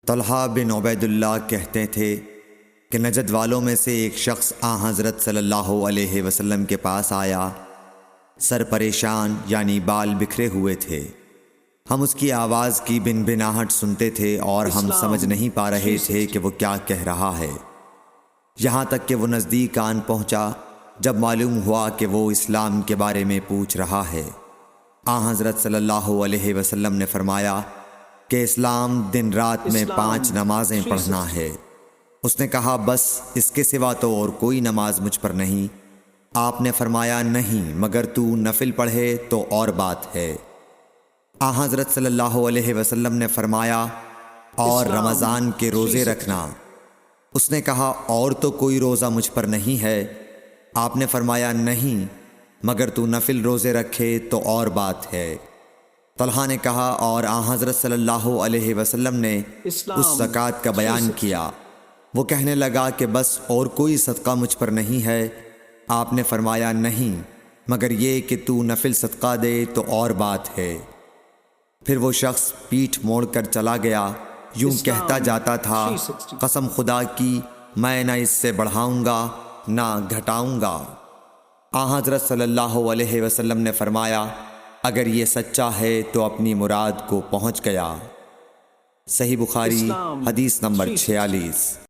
طلحہ بن عبید اللہ کہتے تھے کہ نجد والوں میں سے ایک شخص حضرت صلی اللہ علیہ وسلم کے پاس آیا، سر پریشان یعنی بال بکھرے ہوئے تھے۔ ہم اس کی آواز کی بن بناہٹ سنتے تھے اور ہم سمجھ نہیں پا رہے تھے کہ وہ کیا کہہ رہا ہے، یہاں تک کہ وہ نزدیک آن پہنچا جب معلوم ہوا کہ وہ اسلام کے بارے میں پوچھ رہا ہے۔ حضرت صلی اللہ علیہ وسلم نے فرمایا کہ اسلام دن رات میں 5 نمازیں پڑھنا ہے۔ اس نے کہا بس اس کے سوا تو اور کوئی نماز مجھ پر نہیں۔ آپ نے فرمایا نہیں مگر تو نفل پڑھے تو اور بات ہے۔ حضرت صلی اللہ علیہ وسلم نے فرمایا اور رمضان کے روزے رکھنا۔ اس نے کہا اور تو کوئی روزہ مجھ پر نہیں ہے۔ آپ نے فرمایا نہیں مگر تو نفل روزے رکھے تو اور بات ہے۔ طلحہ نے کہا اور حضرت صلی اللہ علیہ وسلم نے اس زکوٰۃ کا بیان کیا۔ وہ کہنے لگا کہ بس اور کوئی صدقہ مجھ پر نہیں ہے۔ آپ نے فرمایا نہیں مگر یہ کہ تو نفل صدقہ دے تو اور بات ہے۔ پھر وہ شخص پیٹھ موڑ کر چلا گیا، یوں کہتا جاتا تھا قسم خدا کی میں نہ اس سے بڑھاؤں گا نہ گھٹاؤں گا۔ حضرت صلی اللہ علیہ وسلم نے فرمایا اگر یہ سچا ہے تو اپنی مراد کو پہنچ گیا۔ صحیح بخاری حدیث نمبر 46۔